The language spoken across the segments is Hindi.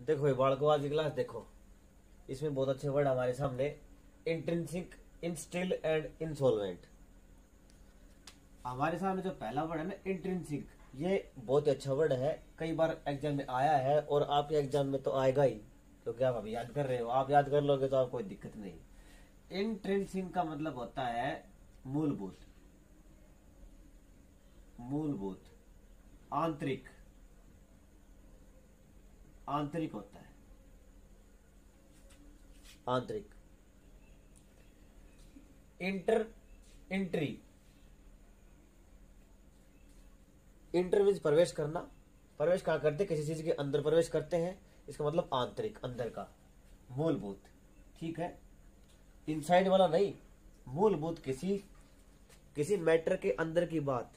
देखो भाई बालको आज की क्लास देखो, इसमें बहुत अच्छे वर्ड हमारे सामने, इंट्रिंसिक, इंस्टिल एंड इंसॉल्वेंट। हमारे सामने जो पहला वर्ड है ना इंट्रिंसिक, ये बहुत अच्छा वर्ड है, कई बार एग्जाम में आया है और आपके एग्जाम में तो आएगा ही, क्योंकि आप अभी याद कर रहे हो। आप याद कर लोगे तो आपको कोई दिक्कत नहीं। इंट्रिंसिक का मतलब होता है मूलभूत, मूलभूत, आंतरिक, आंतरिक होता है, आंतरिक। इंटर, इंट्री, इंटर मीन्स प्रवेश करना। प्रवेश कहाँ करते, किसी चीज के अंदर प्रवेश करते हैं, इसका मतलब आंतरिक, अंदर का, मूलभूत। ठीक है, इनसाइड वाला नहीं, मूलभूत, किसी किसी मैटर के अंदर की बात,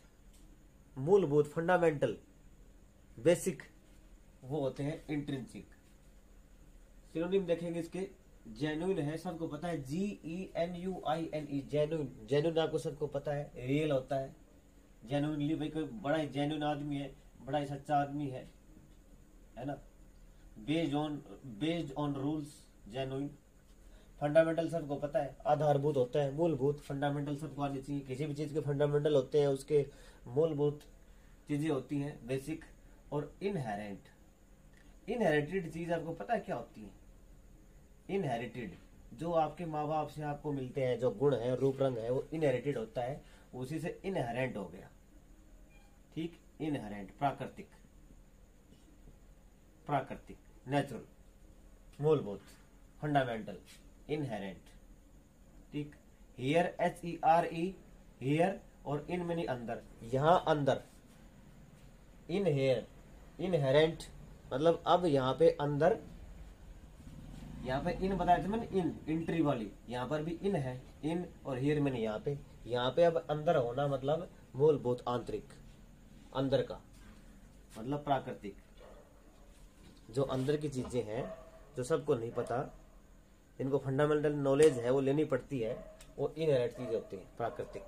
मूलभूत, फंडामेंटल, बेसिक, वो होते हैं इंट्रिंसिक। सिनोनिम देखेंगे इसके, जेन्युइन है, सबको पता है, GENUINE, जेन्युइन। जेन्युइन आपको सबको पता है, रियल होता है। जेन्युइनली भाई कोई बड़ा ही जेन्युइन आदमी है, बड़ा ही सच्चा आदमी है ना। Based on rules, genuine. Fundamental सबको पता है, आधारभूत होता है, मूलभूत। फंडामेंटल सबको आनी चाहिए, किसी भी चीज के फंडामेंटल होते हैं, उसके मूलभूत चीजें होती हैं, बेसिक। और इनहेरेंट, इनहेरिटेड चीज आपको पता है क्या होती है? इनहेरिटेड, जो आपके माँ बाप से आपको मिलते हैं, जो गुण है, रूप रंग है, वो इनहेरिटेड होता है, उसी से इनहेरेंट हो गया। ठीक, इनहेरेंट, प्राकृतिक, प्राकृतिक, नेचुरल, मूलभूत, फंडामेंटल, इनहेरेंट। ठीक, हियर, HERE, हियर, और इन मैनी अंदर, यहां अंदर, इन हेयर, इनहेरेंट मतलब अब यहाँ पे अंदर, यहाँ पे इन बताया था मैंने, इन, इंट्री वाली, यहाँ पर भी इन है, इन, और हियर मैंने यहाँ पे अब अंदर होना मतलब मूलभूत, आंतरिक, अंदर का, मतलब प्राकृतिक। जो अंदर की चीजें हैं, जो सबको नहीं पता, जिनको फंडामेंटल नॉलेज है वो लेनी पड़ती है, वो इनहेरिट चीजें होती है, प्राकृतिक।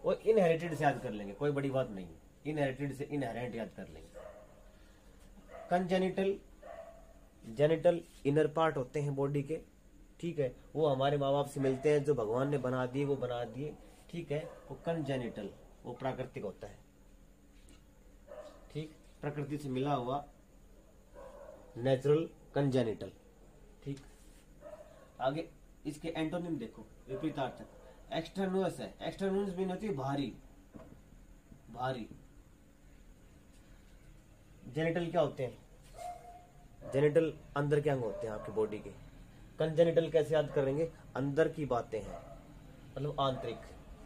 वो इनहेरिटेड से याद कर लेंगे, कोई बड़ी बात नहीं है, इनहेरिटेड से इनहेरेंट याद कर लेंगे। कंजेनिटल, जेनिटल इनर पार्ट होते हैं बॉडी के। ठीक है, वो हमारे माँ बाप से मिलते हैं, जो भगवान ने बना दिए वो बना दिए। ठीक है, वो कंजेनिटल, वो प्राकृतिक होता है। ठीक, प्रकृति से मिला हुआ, नेचुरल, कंजेनिटल। ठीक, आगे इसके एंटोनिम देखो, विपरीतार्थक। एक्सटर्नुअस है, एक्सटर्नुअस मीन होती है भारी, भारी। जेनिटल क्या होते हैं? जेनिटल अंदर के अंग होते हैं आपकी बॉडी के। कंजेनिटल कैसे याद करेंगे? अंदर की बातें हैं, मतलब आंतरिक,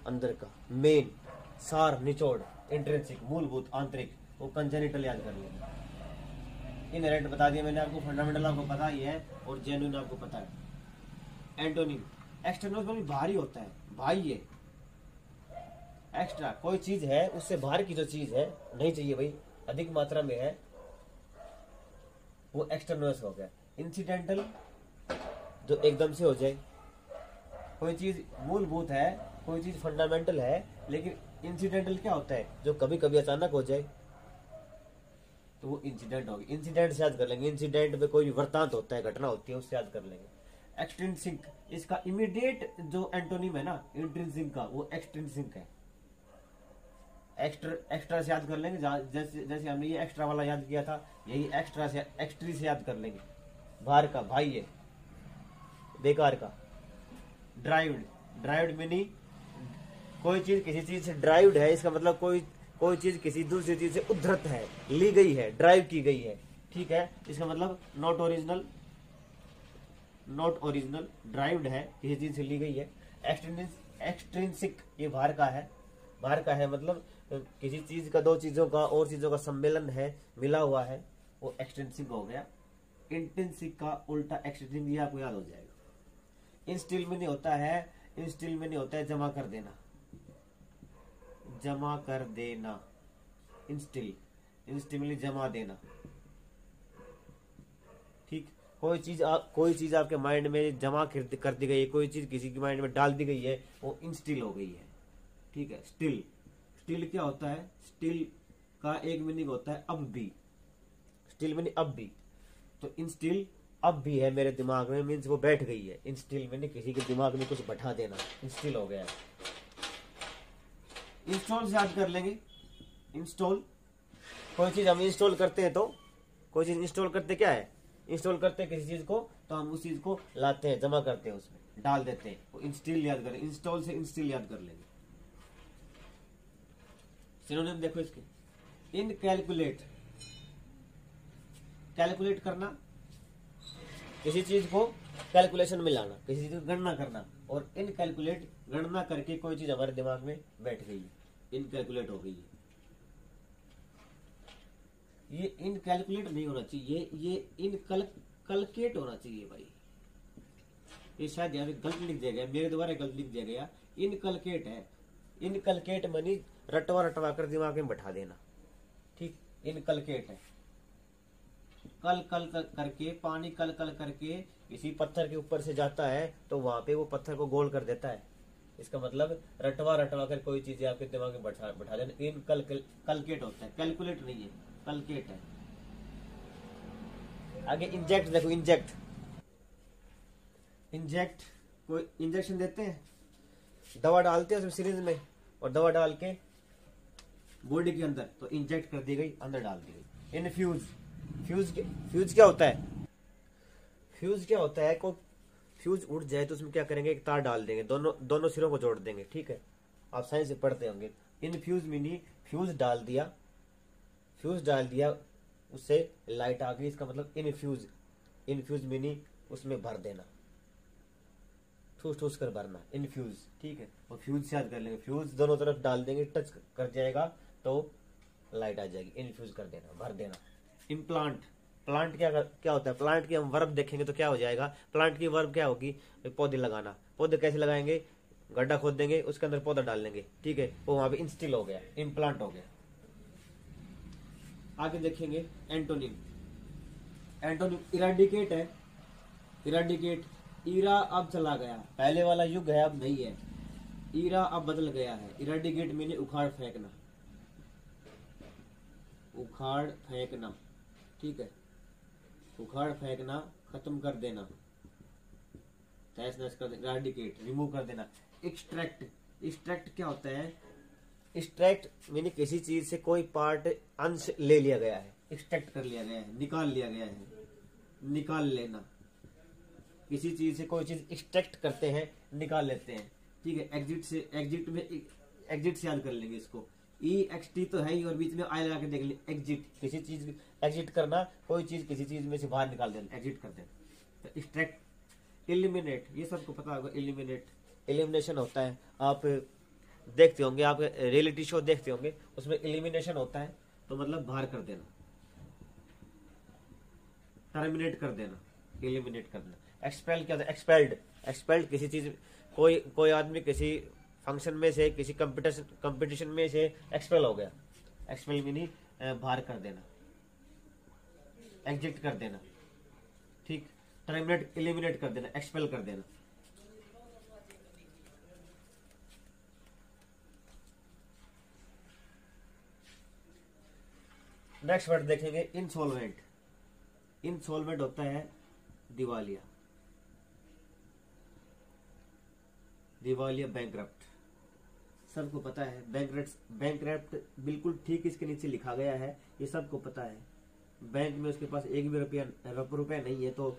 अंदर का, मेन, सार, निचोड़, इंट्रिंसिक, मूलभूत, आंतरिक, वो कंजेनिटल याद कर लेंगे। इनहेरेंट बता दिया मैंने आपको, फंडामेंटल आपको पता ही है, और जेन्युइन आपको पता है। एंटोनिम, एक्सटर्नल मतलब भारी होता है, भाई है, एक्स्ट्रा, कोई चीज है उससे बाहर की जो चीज है नहीं चाहिए भाई, अधिक मात्रा में है, वो एक्सटर्नस हो गया। इंसिडेंटल, जो एकदम से हो जाए, कोई चीज मूलभूत है, कोई चीज फंडामेंटल है, लेकिन इंसिडेंटल क्या होता है? जो कभी कभी अचानक हो जाए, तो वो इंसिडेंट होगी। इंसिडेंट से याद कर लेंगे, इंसिडेंट में कोई वृत्तांत होता है, घटना होती है, उससे याद कर लेंगे। एक्सट्रिंसिक, इसका इमीडिएट जो एंटोनिम है ना इंट्रिंसिक का, वो एक्सट्रिंसिक है। एक्स्ट्रा से याद कर लेंगे, जैसे जैसे हमने ये एक्स्ट्रा वाला याद किया था, यही एक्स्ट्रा से, एक्सट्री से याद कर लेंगे। बाहर का, भाई है, बेकार का। ड्राइव्ड, ड्राइव्ड मीनिंग, कोई चीज किसी चीज से ड्राइव्ड है, इसका मतलब कोई चीज किसी दूसरी चीज से उद्धृत है, ली गई है, ड्राइव की गई है। ठीक है, इसका मतलब not original, not original, derived है, किसी चीज से ली गई है। एक्सट्रिंसिक, ये बाहर का है, बाहर का है मतलब किसी चीज का, दो चीजों का, और चीजों का सम्मेलन है, मिला हुआ है, वो एक्सटेंसिक हो गया। इंटेंसिक का उल्टा एक्सटेंसिक, ये आपको याद हो जाएगा। इंस्टिल में नहीं होता है, इंस्टिल में नहीं होता है जमा कर देना, जमा कर देना, इंस्टिल, इंस्टिल जमा देना। ठीक, कोई चीज आपके माइंड में जमा कर दी गई है, कोई चीज किसी के माइंड में डाल दी गई है, वो इंस्टिल हो गई है। ठीक है, स्टिल, स्टिल क्या होता है? स्टिल का एक मीनिंग होता है अब भी, स्टिल मीनिंग अब भी। तो इंस्टिल अब भी है मेरे दिमाग में, मीन्स वो बैठ गई है। इंस्टिल मैंने किसी के दिमाग में कुछ बैठा देना, इंस्टिल हो गया है। इंस्टॉल से याद कर लेंगे। इंस्टॉल, कोई चीज हम इंस्टॉल करते हैं तो, कोई चीज इंस्टॉल करते क्या है, इंस्टॉल करते हैं किसी चीज को तो हम उस चीज को लाते हैं, जमा करते हैं, उसमें डाल देते हैं। तो इंस्टॉल याद करें, इंस्टॉल से इंस्टॉल याद कर लेंगे। सिनोनिम देखो इसके, इन कैलकुलेट, कैलकुलेट करना, किसी चीज को कैलकुलेशन में लाना, किसी चीज को गणना करना। और इन कैलकुलेट, गणना करके कोई चीज हमारे दिमाग में बैठ गई है, इन कैलकुलेट हो गई है। ये इन कैलकुलेट नहीं होना चाहिए, ये इन कलकेट होना चाहिए भाई। ये शायद यहाँ पे गलत लिख दिया गया, मेरे द्वारा गलत लिख दिया गया। इन कलकेट है, इन कलकेट मनी रटवा रटवा कर दिमाग में बैठा देना, ठीक। इन कलकेट है, कल कल करके, पानी कल कल करके किसी पत्थर के ऊपर से जाता है तो वहां पे वो पत्थर को गोल कर देता है। इसका मतलब रटवा रटवा कर कोई चीज आपके दिमाग में बैठा देना, इन कलकेट होता है, कैलकुलेट नहीं है, कलकेट है। आगे इंजेक्ट देखो, इंजेक्ट, इंजेक्ट कोई इंजेक्शन देते हैं, दवा डालते हैं उसमें सीरीज में, और दवा डाल के बॉडी के अंदर, तो इंजेक्ट कर दी गई, अंदर डाल दी गई। इनफ्यूज, फ्यूज क्या होता है, फ्यूज क्या होता है, को फ्यूज उड़ जाए तो उसमें क्या करेंगे, एक तार डाल देंगे, दोनों सिरों को जोड़ देंगे, ठीक है। आप साइंस से पढ़ते होंगे। इनफ्यूज मीनी फ्यूज डाल दिया, फ्यूज डाल दिया, उससे लाइट आ गई, इसका मतलब इनफ्यूज। इनफ्यूज मीनी उसमें भर देना, ठूस ठूस कर भरना, इनफ्यूज, ठीक है। और फ्यूज से याद कर लेंगे, फ्यूज दोनों तरफ डाल देंगे, टच कर जाएगा तो लाइट आ जाएगी, इनफ्यूज कर देना, भर देना। इम्प्लांट, प्लांट क्या होता है, प्लांट की हम वर्ब देखेंगे तो क्या हो जाएगा, प्लांट की वर्ब क्या होगी, पौधे लगाना। पौधे कैसे लगाएंगे, गड्ढा खोद देंगे, उसके अंदर पौधा डाल देंगे, ठीक है। वो वहां पे इंस्टिल हो गया, इम्प्लांट हो गया। आगे देखेंगे एंटोनिम, एंटोनिम इराडिकेट है, इराडिकेट, ईरा अब चला गया, पहले वाला युग है अब नहीं है, ईरा अब बदल गया है। इराडिकेट मीने उखाड़ फेंकना, उखाड़ फेंकना, ठीक है, उखाड़ फेंकना, खत्म कर देना, तहस नहस कर देना, इराडिकेट रिमूव कर देना। एक्सट्रैक्ट, एक्सट्रैक्ट क्या होता है, एक्सट्रैक्ट मीनी किसी चीज से कोई पार्ट, अंश ले लिया गया है, एक्सट्रैक्ट कर लिया गया है, निकाल लिया गया है, निकाल लेना। किसी चीज से कोई चीज एक्सट्रैक्ट करते हैं, निकाल लेते हैं, ठीक है। एग्जिट से, एग्जिट में, एग्जिट से याद कर लेंगे इसको, EXT तो है ही, और बीच में आई लगा के देख ले, एग्जिट, किसी चीज एग्जिट करना, कोई चीज किसी चीज में से बाहर निकाल देना, एग्जिट कर देना। तो एक्सट्रैक्ट, एलिमिनेट, ये सबको पता होगा, एलिमिनेट, एलिमिनेशन होता है। आप देखते होंगे, आप रियलिटी शो देखते होंगे, उसमें एलिमिनेशन होता है, तो मतलब बाहर कर देना, टर्मिनेट कर देना, एलिमिनेट कर देना। एक्सपेल क्या होता है, एक्सपेल्ड, एक्सपेल्ड किसी चीज, कोई आदमी किसी फंक्शन में से, किसी कंपटीशन में से एक्सपेल हो गया, एक्सपेल मीनी बाहर कर देना, एग्जिट कर देना, ठीक। टर्मिनेट, एलिमिनेट कर देना, एक्सपेल कर देना। नेक्स्ट वर्ड देखेंगे इंसॉल्वेंट, इंसॉल्वेंट होता है दिवालिया, दिवालिया, बैंकरप्ट, सबको पता है। बैंकरप्ट बिल्कुल ठीक इसके नीचे लिखा गया है, ये सबको पता है। बैंक में उसके पास एक भी रुपया नहीं है तो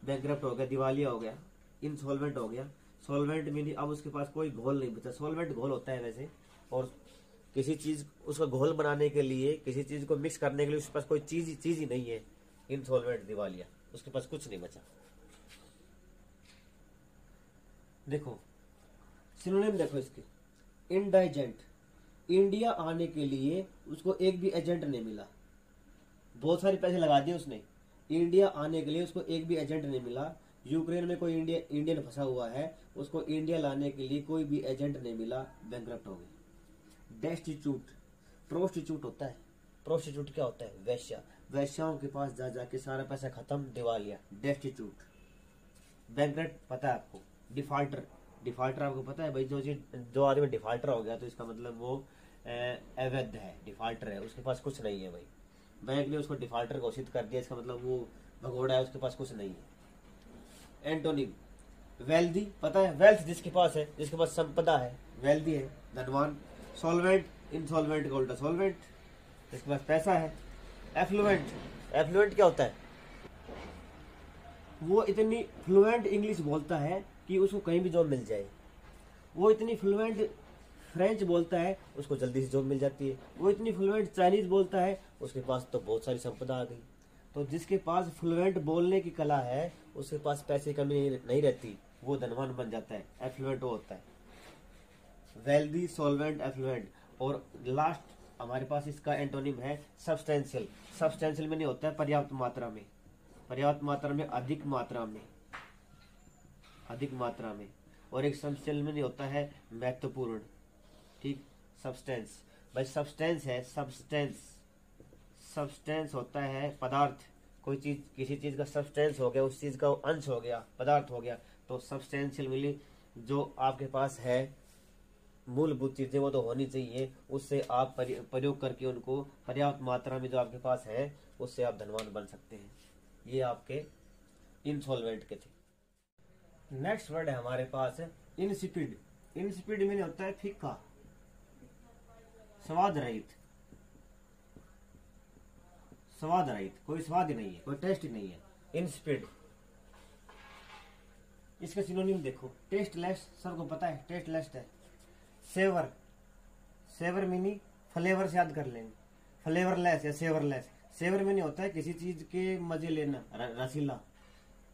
बैंकरप्ट हो गया, दिवालिया हो गया, इंसॉल्वेंट हो गया। सॉल्वेंट मीनिंग अब उसके पास कोई घोल नहीं बचा, सॉल्वेंट घोल होता है वैसे, और किसी चीज, उसका घोल बनाने के लिए, किसी चीज को मिक्स करने के लिए उसके पास कोई चीज ही नहीं है। इंसॉल्वेंट, दिवालिया, उसके पास कुछ नहीं बचा। देखो सिनोनिम देखो इसके, इंडाइजेंट, इंडिया आने के लिए उसको एक भी एजेंट नहीं मिला, बहुत सारे पैसे लगा दिए उसने, इंडिया आने के लिए उसको एक भी एजेंट नहीं मिला। यूक्रेन में कोई इंडियन फंसा हुआ है, उसको इंडिया लाने के लिए कोई भी एजेंट नहीं मिला, बैंकरप्ट हो गई। डेस्टिट्यूट, प्रोस्टिट्यूट होता है, प्रोस्टिट्यूट क्या होता है, वैश्या, वैश्याओं के पास जा जाके सारा पैसा खत्म, दिवालिया, डेस्टिट्यूट। बैंकरप्ट पता है आपको, डिफॉल्टर, डिफॉल्टर आपको पता है भाई, जो आदमी डिफॉल्टर हो गया तो इसका मतलब वो अवैध है, डिफॉल्टर है, उसके पास कुछ नहीं है भाई, बैंक ने उसको डिफॉल्टर घोषित कर दिया, इसका मतलब वो भगोड़ा है, उसके पास कुछ नहीं है। एंटोनिम वेल्दी, पता है वेल्थ जिसके पास है, जिसके पास संपदा है, वेल्दी है, धनवान। सॉल्वेंट, इंसॉल्वेंट का उल्टा सॉल्वेंट, जिसके पास पैसा है। एफ्लुएंट, एफ्लुएंट क्या होता है? वो इतनी फ्लुएंट इंग्लिश बोलता है कि उसको कहीं भी जॉब मिल जाए। वो इतनी फ्लुएंट फ्रेंच बोलता है, उसको जल्दी से जॉब मिल जाती है। वो इतनी फ्लुएंट चाइनीज बोलता है, उसके पास तो बहुत सारी संपदा आ गई। तो जिसके पास फ्लुएंट बोलने की कला है, उसके पास पैसे की कमी नहीं रहती, वो धनवान बन जाता है। एफ्लुएंट वो होता है, वेल्दी, सॉल्वेंट, एफ्लुएंट। और लास्ट हमारे पास इसका एंटोनिम है सब्सटेंशियल। सब्सटेंशियल में नहीं होता है पर्याप्त मात्रा में, पर्याप्त मात्रा में, अधिक मात्रा में, अधिक मात्रा में। और एक सब्सटेंशियल में नहीं होता है महत्वपूर्ण। ठीक, सब्सटेंस भाई, सब्सटेंस है, सब्सटेंस, सब्सटेंस होता है पदार्थ। कोई चीज, किसी चीज का सब्सटेंस हो गया, उस चीज का अंश हो गया, पदार्थ हो गया, तो सब्सटेंशियल मिली। जो आपके पास है मूलभूत चीजें वो तो होनी चाहिए, उससे आप प्रयोग करके उनको पर्याप्त मात्रा में जो आपके पास है, उससे आप धनवान बन सकते हैं। ये आपके इंसॉल्वेंट के थे। नेक्स्ट वर्ड है हमारे पास इंसिपिड। इंसिपिड में होता है फीका, स्वाद रहित, स्वाद रहित, कोई स्वाद ही नहीं है, कोई टेस्ट ही नहीं है, इंसिपिड। इसका सिनोनिम देखो, टेस्टलेस, सबको पता है टेस्टलेस है। सेवर, सेवर मीनी फ्लेवर से याद कर लेंगे, फ्लेवरलेस या सेवरलेस। सेवर में नहीं होता है किसी चीज के मजे लेना, रसीला,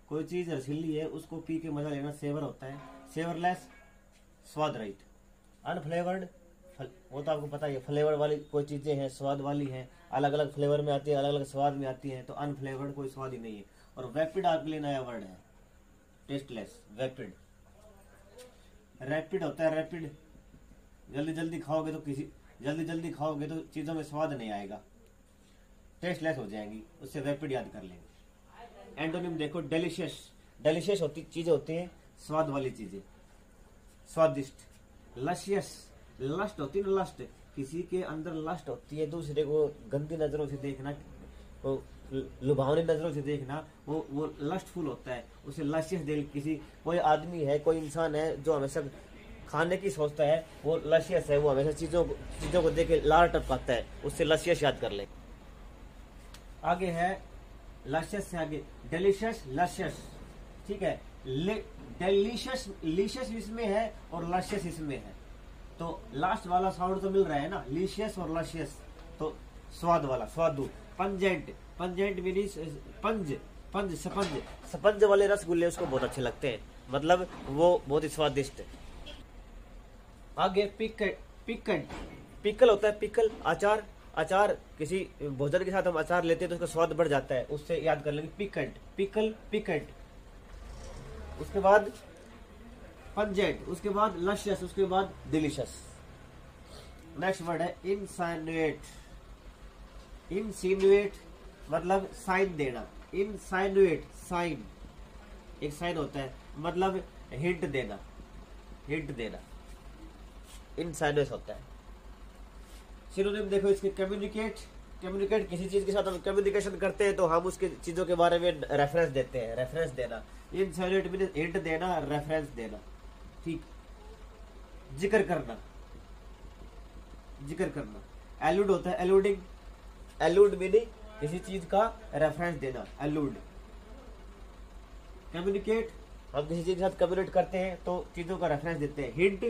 कोई चीज रसीली है उसको पी के मजा लेना, सेवर होता है। सेवरलेस, स्वाद रहित। अनफ्लेवर्ड, वो तो आपको पता ही है, फ्लेवर वाली कोई चीजें हैं, स्वाद वाली हैं, अलग अलग फ्लेवर में आती है, अलग अलग स्वाद में आती है, तो अनफ्लेवर्ड, कोई स्वाद ही नहीं है। और वैपिड आपके लिए नया वर्ड है, टेस्टलेस, वैपिड। रैपिड होता है रैपिड, जल्दी जल्दी खाओगे तो चीजों में स्वाद नहीं आएगा, टेस्टलेस हो जाएंगी, उससे रैपिड याद कर लेंगे। एंटोनिम देखो, डेलिशियस। डेलिशियस होती चीजें होती हैं स्वाद वाली चीजें, स्वादिष्ट। लशियस, लस्ट होती है ना, लस्ट, किसी के अंदर लस्ट होती है, दूसरे को गंदी नजरों से देखना, वो लुभावनी नजरों से देखना, वो लस्टफुल होता है, उसे लशियस दे। किसी कोई आदमी है, कोई इंसान है जो हमेशा खाने की सोचता है, वो लशियस है, वो हमेशा चीजों को देख के लार टपकाता है, उससे लशियस याद कर ले। आगे है लशियस से आगे डेलिशियस, लशियस, ठीक है। डेलिशियस, लिशियस इसमें है और लशियस इसमें है, तो लास्ट वाला साउंड तो मिल रहा है ना, लिशियस और लशियस, तो स्वाद वाला, स्वादु। पंजेंट, पंजेंट मीन्स पंज, पंज, सपंज, सपंज वाले रसगुल्ले उसको बहुत अच्छे लगते हैं, मतलब वो बहुत ही स्वादिष्ट है। आगे पिकल, पिकल, पिकल होता है पिकल, अचार। अचार, किसी भोजन के साथ हम अचार लेते हैं तो उसका स्वाद बढ़ जाता है, उससे याद कर लेंगे पिकेंट, पिकल, पिकेंट। उसके बाद पंजेंट, उसके बाद लशियस, उसके बाद डिलीशियस। नेक्स्ट वर्ड है इनसाइनुएट। इनसिनुएट मतलब साइन देना, इनसाइनुएट, साइन, एक साइन होता है, मतलब हिंट देना, हिंट देना, इनसाइनुएट होता है। सिनोनिम देखो इसके, कम्युनिकेट। कम्युनिकेट, किसी चीज के साथ हम कम्युनिकेशन करते हैं तो हम उसके चीजों के बारे में रेफरेंस देते हैं, रेफरेंस देना। इनसाइनुएट मीन्स हिंट देना, रेफरेंस देना, ठीक। जिक्र करना, जिक्र करना। एलूड होता है एलूडिंग, एलूड मीनिंग किसी चीज का रेफरेंस देना, एलूड। कम्युनिकेट, हम किसी चीज के साथ कम्युनिकेट करते हैं तो चीजों का रेफरेंस देते हैं। हिंट,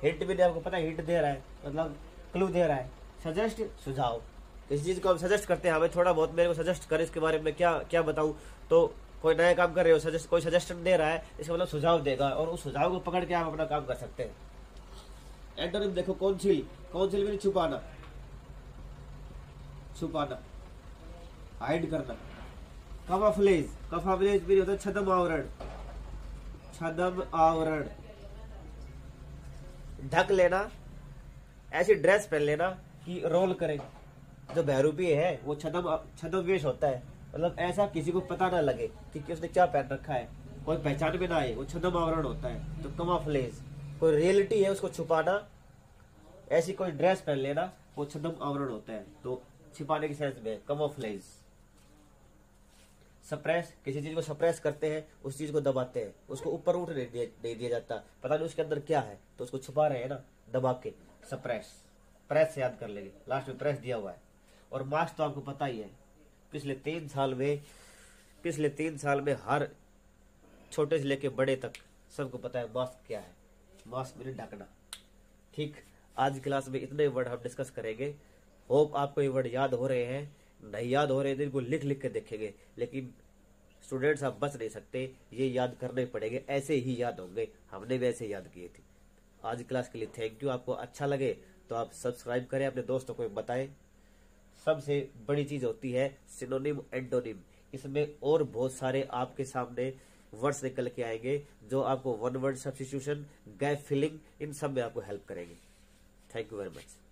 हिंट भी आपको पता है, हिंट दे रहा है मतलब क्लू दे रहा है। सजेस्ट, सुझाव, किसी चीज को हम सजेस्ट करते हैं, हमें थोड़ा बहुत मेरे को सजेस्ट करे इसके बारे में, क्या क्या बताऊं, तो कोई नया काम कर रहे हो, सजेस्ट, कोई सजेशन दे रहा है, इसका मतलब सुझाव देगा, और उस सुझाव को पकड़ के आप अपना काम कर सकते हैं। एंटोनिम देखो, काउंसिल। काउंसिल में छुपाना, छुपाना, हाइड करना। कवाफलेज, कवाफलेज भी होता है छद्म आवरण, छद्म आवरण, ढक लेना, ऐसी ड्रेस पहन लेना कि रोल करे। जो बहरूपी है वो छद्म वेश होता है, मतलब ऐसा किसी को पता ना लगे कि उसने क्या पहन रखा है, कोई पहचान में ना आए, वो छद्म आवरण होता है। तो कमाफ्लेज, कोई रियलिटी है उसको छुपाना, ऐसी कोई ड्रेस पहन लेना, वो छद्म आवरण होता है, तो छिपाने की सेंस में कमाफ्लेज। सप्रेस, किसी चीज को सप्रेस करते हैं, उस चीज को दबाते हैं, उसको ऊपर उठने नहीं दिया जाता, पता नहीं उसके अंदर क्या है तो उसको छुपा रहे हैं ना दबा के, सप्रेस। प्रेस से याद कर लेंगे, लास्ट में प्रेस दिया हुआ है। और मास्क तो आपको पता ही है, पिछले 3 साल में हर छोटे से लेके बड़े तक सबको पता है मास्क क्या है। मास्क मेरे ढकना। ठीक, आज की क्लास में इतने वर्ड हम डिस्कस करेंगे। होप आपको ये वर्ड याद हो रहे हैं, नहीं याद हो रहे तो इनको लिख के देखेंगे, लेकिन स्टूडेंट्स आप बच नहीं सकते, ये याद करने पड़ेंगे, ऐसे ही याद होंगे, हमने भी ऐसे याद किए थे। आज की क्लास के लिए थैंक यू। आपको अच्छा लगे तो आप सब्सक्राइब करें, अपने दोस्तों को बताएं। सबसे बड़ी चीज होती है सिनोनिम एंटोनिम, इसमें और बहुत सारे आपके सामने वर्ड्स निकल के आएंगे जो आपको one word substitution, gap filling, इन सब में आपको हेल्प करेंगे। Thank you very much.